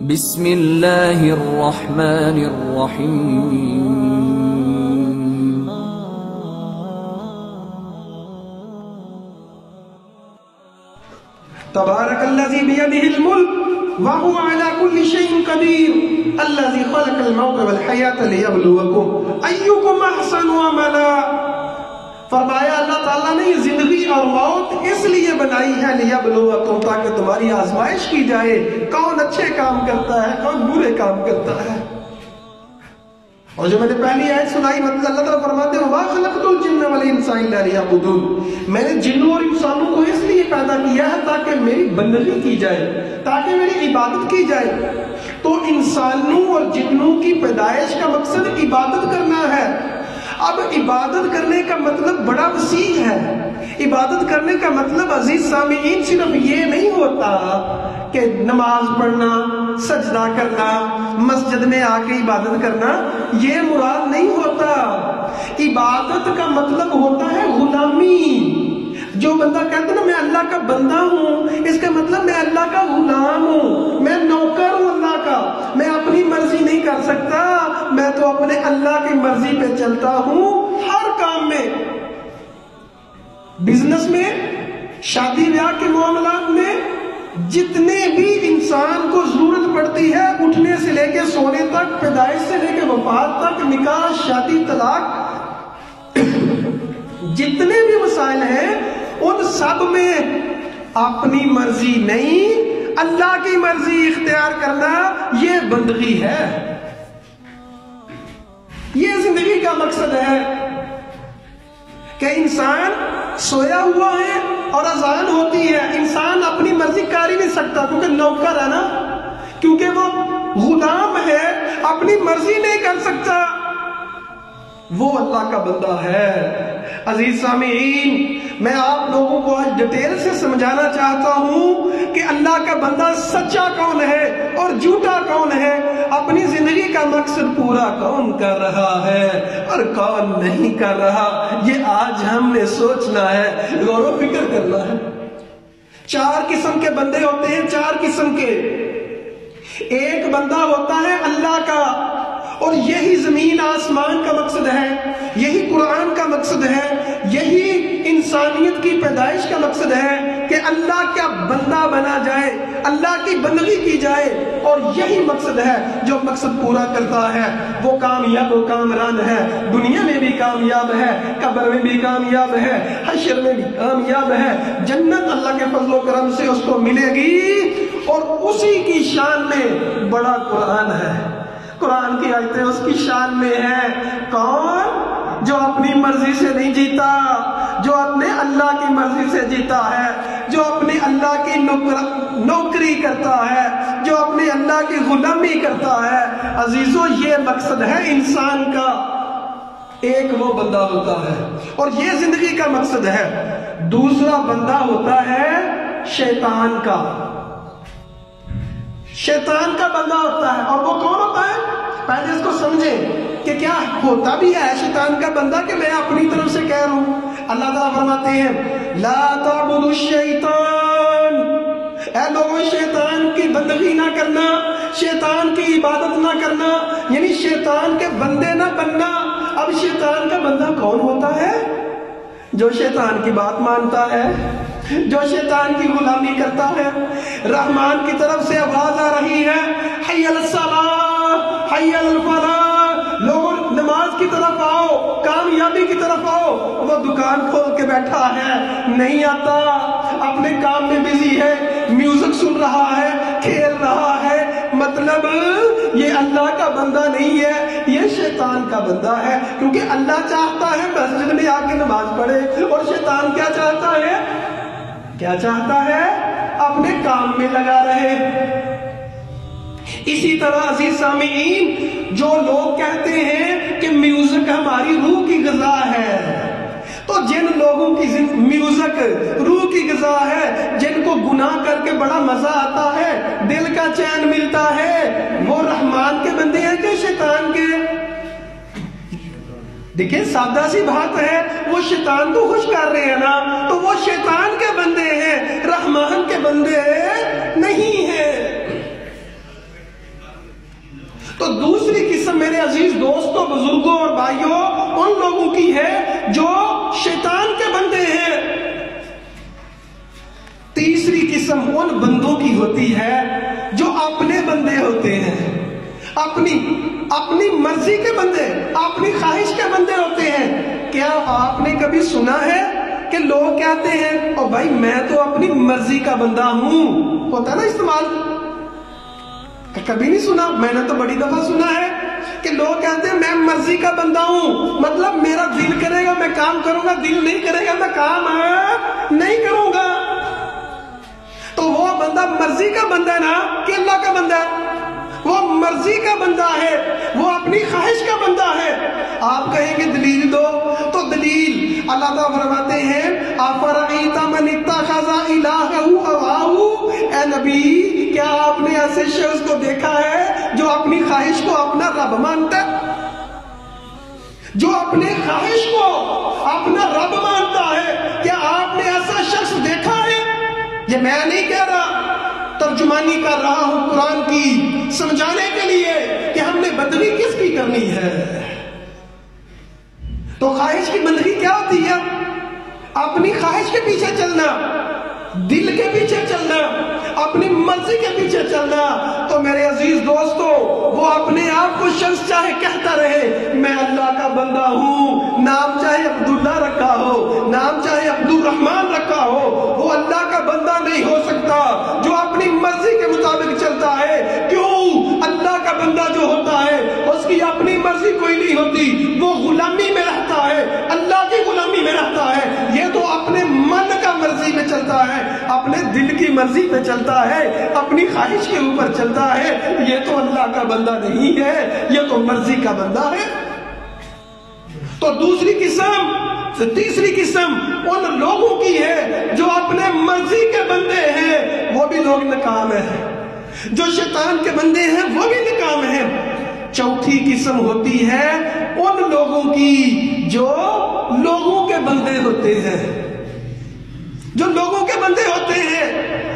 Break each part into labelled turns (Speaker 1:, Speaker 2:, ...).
Speaker 1: بسم اللہ الرحمن الرحیم
Speaker 2: تبارک الذی بیدہ الملک وہو علی کل شیء قدیر الذی خلق الموت والحیاۃ لیبلوکم ایکم احسن عملا۔ فرمایا اللہ تعالیٰ نے یہ زندگی اور موت اس لیے بنائی ہے لیبلوکم، تاکہ تمہاری آزمائش کی جائے کون اچھے کام کرتا ہے کون برے کام کرتا ہے۔ اور جو میں نے پہلی آیت سنائی مطلب اللہ تعالیٰ فرماتے ہیں وَمَا خَلَقْتُ الْجِنَّ وَالْإِنسَ إِلَّا لِيَعْبُدُونَ، میں نے جنوں اور انسانوں کو اس لیے پیدا کیا ہے تاکہ میری بندگی کی جائے، تاکہ میری عبادت کی جائے۔ تو انسانوں اور جنوں کی پیدائش کا مقصد عبادت کرنا ہے۔ اب عبادت کرنے کا مطلب بڑا وسیع ہے۔ عبادت کرنے کا مطلب عزیز سامعین صرف یہ نہیں ہوتا کہ نماز پڑھنا، سجدہ کرنا، مسجد میں آ کے عبادت کرنا، یہ مراد نہیں ہوتا۔ عبادت کا مطلب ہوتا ہے غلامی۔ جو بندہ کہتا ہے نا میں اللہ کا بندہ ہوں، اس کا مطلب میں اللہ کا غلام ہوں، میں نوکر ہوں اللہ کا، میں اپنی مرضی نہیں کر سکتا، میں تو اپنے اللہ کی مرضی پہ چلتا ہوں۔ ہر کام میں، بزنس میں، شادی بیاہ کے معاملات میں، جتنے بھی انسان کو ضرورت پڑتی ہے اٹھنے سے لے کے سونے تک، پیدائش سے لے کے وفات تک، نکاح، شادی، طلاق، جتنے بھی مسائل ہیں ان سب میں اپنی مرضی نہیں اللہ کی مرضی اختیار کرنا یہ بندگی ہے۔ یہ زندگی کا مقصد ہے کہ انسان سویا ہوا ہے اور اذان ہوتی ہے، انسان اپنی مرضی کر ہی نہیں سکتا کیونکہ نوکر ہے نا، کیونکہ وہ غلام ہے، اپنی مرضی نہیں کر سکتا، وہ اللہ کا بندہ ہے۔ عزیز سامعین، میں آپ لوگوں کو آج ڈیٹیل سے سمجھانا چاہتا ہوں کہ اللہ کا بندہ سچا کون ہے اور جھوٹا کون ہے، اپنی زندگی کا مقصد پورا کون کر رہا ہے اور کون نہیں کر رہا، یہ آج ہم نے سوچنا ہے، غور و فکر کرنا ہے۔ 4 قسم کے بندے ہوتے ہیں، 4 قسم کے۔ ایک بندہ ہوتا ہے اللہ کا، اور یہی زمین آسمان کا مقصد ہے، یہی قرآن کا مقصد ہے، یہی انسانیت کی پیدائش کا مقصد ہے کہ اللہ کا بندہ بنا جائے، اللہ کی بندگی کی جائے، اور یہی مقصد ہے۔ جو مقصد پورا کرتا ہے وہ کامیاب و کامران ہے، دنیا میں بھی کامیاب ہے، قبر میں بھی کامیاب ہے، حشر میں بھی کامیاب ہے، جنت اللہ کے فضل و کرم سے اس کو ملے گی۔ اور اسی کی شان میں بڑا قرآن ہے، قرآن کی آیتیں اس کی شان میں ہیں۔ کون؟ جو اپنی مرضی سے نہیں جیتا، جو اپنے اللہ کی مرضی سے جیتا ہے، جو اپنے اللہ کی نوکری کرتا ہے، جو اپنے اللہ کی غلامی کرتا ہے۔ عزیزو، یہ مقصد ہے انسان کا، ایک وہ بندہ ہوتا ہے اور یہ زندگی کا مقصد ہے۔ دوسرا بندہ ہوتا ہے شیطان کا، شیطان کا بندہ ہوتا ہے۔ اور وہ کون ہوتا ہے؟ پہلے اس کو سمجھیں کہ کیا ہوتا بھی ہے شیطان کا بندہ کہ میں اپنی طرف سے کہہ رہا ہوں۔ اللہ تعالیٰ فرماتے ہیں لا تعبدوا الشیطان، اے لوگوں شیطان کی بندگی نہ کرنا، شیطان کی عبادت نہ کرنا، یعنی شیطان کے بندے نہ بننا۔ اب شیطان کا بندہ کون ہوتا ہے؟ جو شیطان کی بات مانتا ہے، جو شیطان کی غلامی کرتا ہے۔ رحمان کی طرف سے آواز آ رہی ہے حی علی الصلاۃ حی علی الفلاح، لوگوں نماز کی طرف آؤ، کامیابی کی طرف آؤ۔ وہ دکان کھول کے بیٹھا ہے، نہیں آتا، اپنے کام میں بزی ہے، میوزک سن رہا ہے، کھیل رہا ہے، مطلب یہ اللہ کا بندہ نہیں ہے، یہ شیطان کا بندہ ہے۔ کیونکہ اللہ چاہتا ہے مسجد میں آ کے نماز پڑھے، اور شیطان کیا چاہتا ہے؟ کیا چاہتا ہے؟ اپنے کام میں لگا رہے۔ اسی طرح عزیز سامعین، جو لوگ کہتے ہیں کہ میوزک ہماری روح کی غذا ہے، تو جن لوگوں کی میوزک روح کی غذا ہے، جن کو گناہ کر کے بڑا مزہ آتا ہے، دل کا چین ملتا ہے، وہ رحمان کے بندے ہیں کہ شیطان کے؟ دیکھیں سادہ سی بات ہے، وہ شیطان کو خوش کر رہے ہیں نا، تو وہ شیطان کے بندے ہیں، رحمان کے بندے نہیں ہیں۔ تو دوسری قسم میرے عزیز دوستوں، بزرگوں اور بھائیوں ان لوگوں کی ہے جو شیطان کے بندے ہیں۔ تیسری قسم ان بندوں کی ہوتی ہے جو اپنے بندے ہوتے ہیں، اپنی مرضی کے بندے، اپنی خواہش کے بندے ہوتے ہیں۔ کیا آپ نے کبھی سنا ہے کہ لوگ کہتے ہیں او بھائی میں تو اپنی مرضی کا بندہ ہوں؟ ہوتا ہے نا استعمال، کبھی نہیں سنا؟ میں نے تو بڑی دفعہ سنا ہے کہ لوگ کہتے ہیں میں مرضی کا بندہ ہوں، مطلب میرا دل کرے گا میں کام کروں گا، دل نہیں کرے گا میں کام نہیں کروں گا۔ تو وہ بندہ مرضی کا بندہ ہے نا کہ اللہ کا بندہ ہے؟ وہ مرضی کا بندہ ہے، وہ اپنی خواہش کا بندہ ہے۔ آپ کہیں گے دلیل دو، تو دلیل اللہ تعالیٰ فرماتے ہیں أَفَرَأَيْتَ مَنِ اتَّخَذَ إِلَٰهَهُ هَوَاهُ، اے نبی کیا آپ نے ایسے شخص کو دیکھا ہے جو اپنی خواہش کو اپنا رب مانتا ہے، جو اپنے خواہش کو اپنا رب مانتا ہے؟ کیا آپ نے ایسا شخص دیکھا ہے؟ یہ میں نہیں کہہ رہا، ترجمانی کر رہا ہوں قرآن کی سمجھانے کے لیے کہ ہم نے بندگی کس کی کرنی ہے۔ تو خواہش کی بندگی کیا ہوتی ہے؟ اپنی خواہش کے پیچھے چلنا، دل کے پیچھے چلنا، اپنی مرضی کے پیچھے چلنا۔ تو میرے عزیز دوستو، وہ اپنے آپ کو شخص چاہے کہتا رہے میں اللہ کا بندہ ہوں، نام چاہے عبداللہ رکھا ہو، نام چاہے عبد الرحمن رکھا ہو، وہ اللہ کا بندہ نہیں ہو سکتا جو اپنی مرضی کے مطابق چلتا ہے۔ کیوں؟ اللہ کا بندہ جو ہوتا ہے اس کی اپنی مرضی کوئی نہیں ہوتی، وہ غلامی میں رہتا ہے، اللہ کی غلامی میں رہتا ہے۔ یہ تو اپنے من کا مرضی میں چلتا ہے، اپنے دل کی مرضی پہ چلتا ہے، اپنی خواہش کے اوپر چلتا ہے۔ یہ تو اللہ کا بندہ نہیں ہے، یہ تو مرضی کا بندہ ہے۔ تو تیسری قسم ان لوگوں کی ہے جو اپنے مرضی کے بندے ہیں، وہ بھی لوگ ناکام ہیں، جو شیطان کے بندے ہیں وہ بھی ناکام ہیں۔ چوتھی قسم ہوتی ہے ان لوگوں کی جو لوگوں کے بندے ہوتے ہیں، جو لوگوں کے بندے ہوتے ہیں۔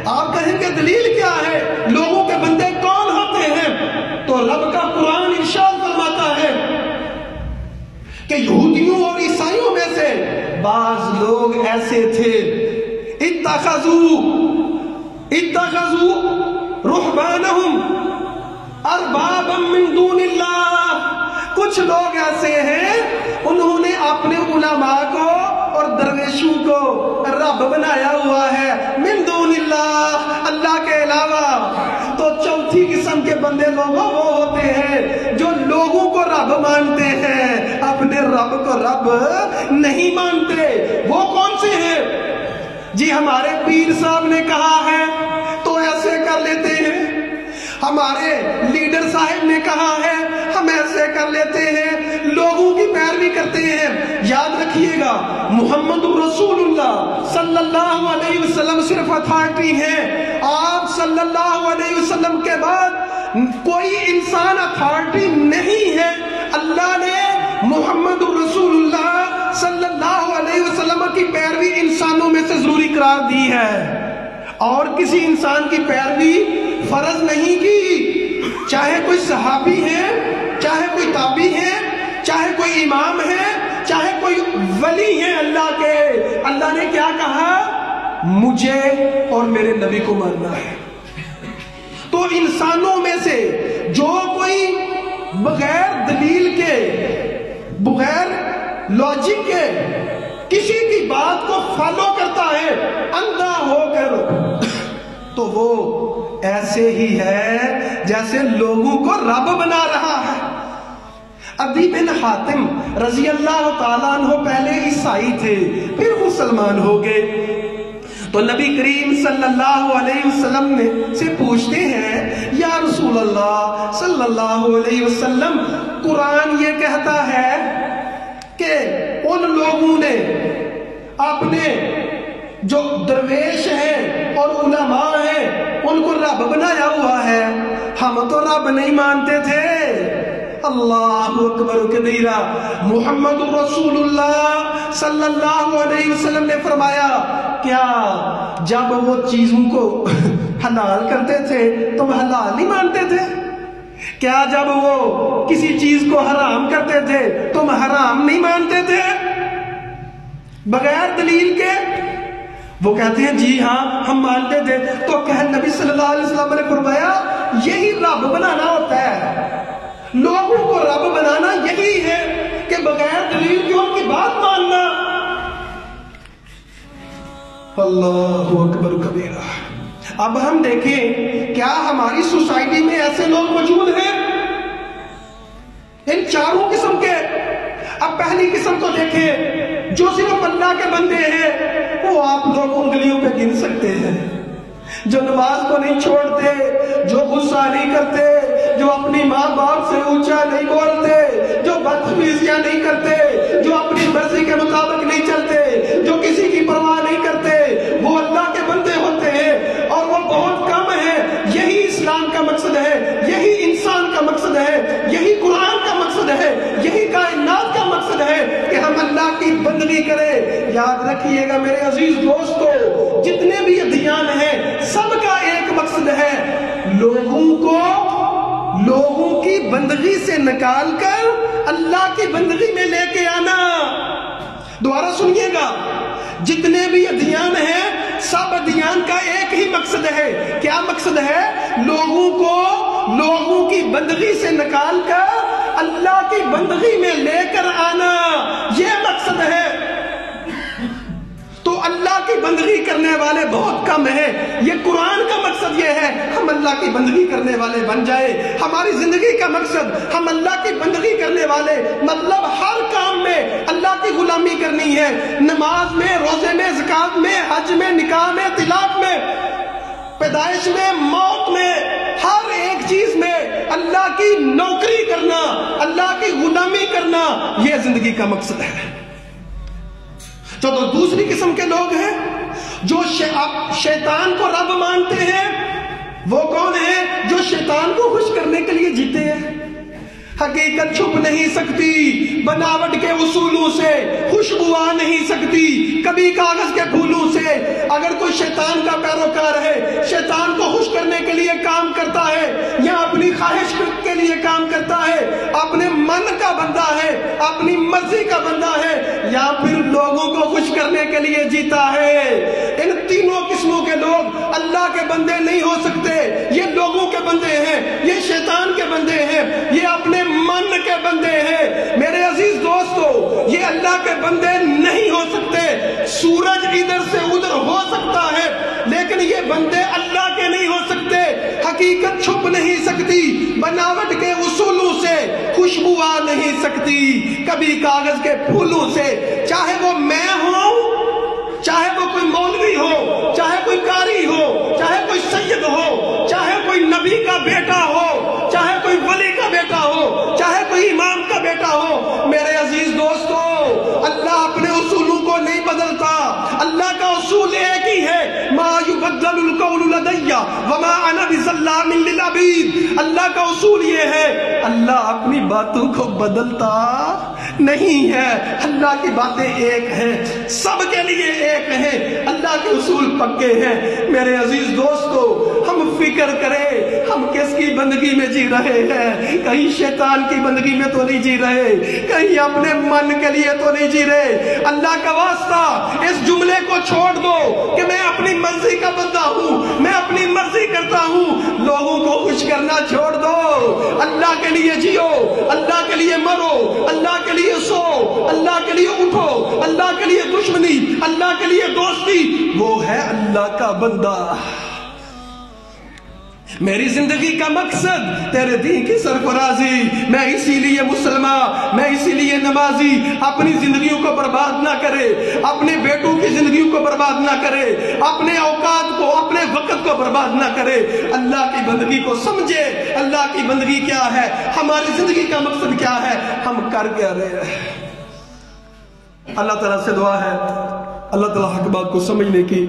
Speaker 2: آپ کہیں گے دلیل کیا ہے؟ لوگوں کے بندے کون ہوتے ہیں؟ تو رب کا قرآن ارشاد فرماتا ہے کہ یہودیوں اور عیسائیوں میں سے بعض لوگ ایسے تھے اتخذوا رہبانہم اربابا من دون اللہ، کچھ لوگ ایسے ہیں انہوں نے اپنے علماء کو اور درویشوں کو رب بنایا ہوا ہے، من دون اللہ، اللہ کے علاوہ۔ تو چوتھی قسم کے بندے لوگوں وہ ہوتے ہیں جو لوگوں کو رب مانتے ہیں، اپنے رب کو رب نہیں مانتے۔ وہ کون سے ہیں؟ جی ہمارے پیر صاحب نے کہا ہے تو ایسے کر لیتے ہیں، ہمارے لیڈر صاحب نے کہا ہے ہم ایسے کر لیتے ہیں، لوگوں کی پیروی کرتے ہیں۔ یاد رکھیے گا محمد رسول اللہ صلی اللہ علیہ وسلم صرف اتھارٹی ہے، آپ صلی اللہ علیہ وسلم کے بعد کوئی انسان اتھارٹی نہیں ہے۔ اللہ نے محمد رسول اللہ صلی اللہ علیہ وسلم کی پیروی انسانوں میں سے ضروری قرار دی ہے، اور کسی انسان کی پیروی فرض نہیں کی، چاہے کوئی صحابی ہے، چاہے کوئی تابعی ہے، چاہے کوئی امام ہے، چاہے کوئی ولی ہے اللہ کے۔ اللہ نے کیا کہا؟ مجھے اور میرے نبی کو ماننا ہے۔ تو انسانوں میں سے جو کوئی بغیر دلیل کے، بغیر لاجک کے کسی کی بات کو فالو کرتا ہے اندھا ہو کر، تو وہ ایسے ہی ہے جیسے لوگوں کو رب بنا رہا ہے۔ عدی بن حاتم رضی اللہ تعالیٰ عنہ پہلے عیسائی تھے، پھر مسلمان ہو گئے۔ تو نبی کریم صلی اللہ علیہ وسلم سے پوچھتے ہیں یا رسول اللہ صلی اللہ علیہ وسلم، قرآن یہ کہتا ہے کہ ان لوگوں نے اپنے جو درویش ہیں اور علماء ہیں ان کو رب بنایا ہوا ہے، ہم تو رب نہیں مانتے تھے۔ اللہ اکبر کبیرہ۔ محمد رسول اللہ صلی اللہ علیہ وسلم نے فرمایا کیا جب وہ چیزوں کو حلال کرتے تھے تم حلال نہیں مانتے تھے؟ کیا جب وہ کسی چیز کو حرام کرتے تھے تم حرام نہیں مانتے تھے بغیر دلیل کے؟ وہ کہتے ہیں جی ہاں ہم مانتے تھے. تو کہ نبی صلی اللہ علیہ وسلم نے فرمایا یہی رب بنانا ہوتا ہے. لوگوں کو رب بنانا یہی ہے کہ بغیر دلیل کے ان کی بات ماننا. اللہ اکبر کبیرہ. اب ہم دیکھیں کیا ہماری سوسائٹی میں ایسے لوگ موجود ہیں ان چاروں قسم کے؟ اب پہلی قسم کو دیکھیں جو صرف اللہ کے بندے ہیں، وہ آپ لوگ انگلیوں پہ گن سکتے ہیں. جو نماز کو نہیں چھوڑتے، جو غصہ نہیں کرتے، جو اپنی ماں باپ سے اونچا نہیں بولتے، جو بدتمیزیاں نہیں کرتے، جو اپنی مرضی کے مطابق نہیں چلتے، جو کسی کی پرواہ نہیں کرتے، وہ اللہ کے بندے ہوتے ہیں. اور وہ بہت کم ہے. یہی اسلام کا مقصد ہے، یہی انسان کا مقصد ہے، یہی قرآن کا مقصد ہے، یہی کائنات کا مقصد ہے کہ ہم اللہ کی بندگی کریں. یاد رکھیے گا میرے عزیز دوستو، جتنے بھی ادیان ہیں سب کا ایک مقصد ہے، لوگوں کی بندگی سے نکال کر اللہ کی بندگی میں لے کے آنا. دوبارہ سنیے گا، جتنے بھی ادیان ہیں سب ادیان کا ایک ہی مقصد ہے. کیا مقصد ہے؟ لوگوں کی بندگی سے نکال کر اللہ کی بندگی میں لے کر آنا، یہ مقصد ہے. تو اللہ کی بندگی کرنے والے بہت کم ہیں. یہ قرآن کا مقصد یہ ہے ہم اللہ کی بندگی کرنے والے بن جائیں. ہماری زندگی کا مقصد ہم اللہ کی بندگی کرنے والے، مطلب ہر کام میں اللہ کی غلامی کرنی ہے. نماز میں، روزے میں، زکات میں، حج میں، نکاح میں، طلاق میں، پیدائش میں، موت میں، ہر ایک چیز میں اللہ کی نوکری کرنا، اللہ کی غلامی کرنا، یہ زندگی کا مقصد ہے. تو دوسری قسم کے لوگ ہیں جو شیطان کو رب مانتے ہیں. وہ کون ہیں؟ جو شیطان کو خوش کرنے کے لیے جیتے ہیں. حقیقت چھپ نہیں سکتی، بناوٹ کے اصولوں سے خوشبو آ نہیں سکتی، کبھی کاغذ کے پھولوں سے. اگر کوئی شیطان کا پیروکار ہے، شیطان کو خوش کرنے کے لیے کام کرتا ہے، یا اپنی خواہش کے لیے کام کرتا ہے، اپنے من کا بندہ ہے، اپنی مرضی کا بندہ ہے، یا پھر لوگوں کو خوش کرنے کے لیے جیتا ہے، ان تینوں قسموں کے لوگ اللہ کے بندے نہیں ہو سکتے. یہ لوگوں کے بندے ہیں، یہ شیطان کے بندے ہیں، یہ اپنے من کے بندے ہیں. میرے عزیز دوستو، یہ اللہ کے بندے نہیں ہو سکتے. سورج ادھر سے ادھر ہو سکتا ہے لیکن یہ بندے اللہ کے نہیں ہو سکتے. حقیقت چھپ نہیں سکتی، بناوٹ کے اصولوں سے خوشبو آ نہیں سکتی، کبھی کاغذ کے پھولوں سے. چاہے وہ میں ہوں، چاہے وہ کوئی مولوی ہو، چاہے کوئی قاری ہو، چاہے کوئی سید ہو، چاہے کوئی نبی کا بیٹا ہو، چاہے کوئی ولی کا بیٹا ہو، چاہے کوئی امام کا بیٹا ہو. میرے عزیز دوستو، اللہ اپنے اصولوں کو نہیں بدلتا. اللہ کا اصول ایک ہی ہے، ما یبدل القول لدی وما انا بظلام للعبید. اللہ کا اصول یہ ہے، اللہ اپنی باتوں کو بدلتا نہیں ہے. اللہ کی باتیں ایک ہیں، سب کے لیے ایک ہیں. اللہ کے اصول پکے ہیں. میرے عزیز دوستو، ہم فکر کریں ہم کس کی بندگی میں جی رہے ہیں. کہیں شیطان کی بندگی میں تو نہیں جی رہے، کہیں اپنے من کے لیے تو نہیں جی رہے. اللہ کا واسطہ اس جملے کو چھوڑ دو کہ میں اپنی مرضی کا بندہ ہوں، میں اپنی مرضی کرتا ہوں. لوگوں کو خوش کرنا چھوڑ دو. اللہ کے لیے جیو، اللہ کے لیے مرو، اللہ کے لیے سو، اللہ کے لیے اٹھو. اللہ کے لیے دشمنی، اللہ کے لیے دوستی، وہ ہے اللہ کا بندہ. میری زندگی کا مقصد تیرے دین کی سرفرازی. میں اسی لیے مسلمان، میں اسی لیے نمازی. اپنی زندگیوں کو برباد نہ کرے، اپنے بیٹوں کی زندگیوں کو برباد نہ کرے، اپنے اوقات کو، اپنے وقت کو برباد نہ کرے. اللہ کی بندگی کو سمجھے. اللہ کی بندگی کیا ہے، ہماری زندگی کا مقصد کیا ہے، ہم کر کیا رہے ہیں. اللہ تعالیٰ سے دعا ہے اللہ تعالیٰ حق بات کو سمجھنے کی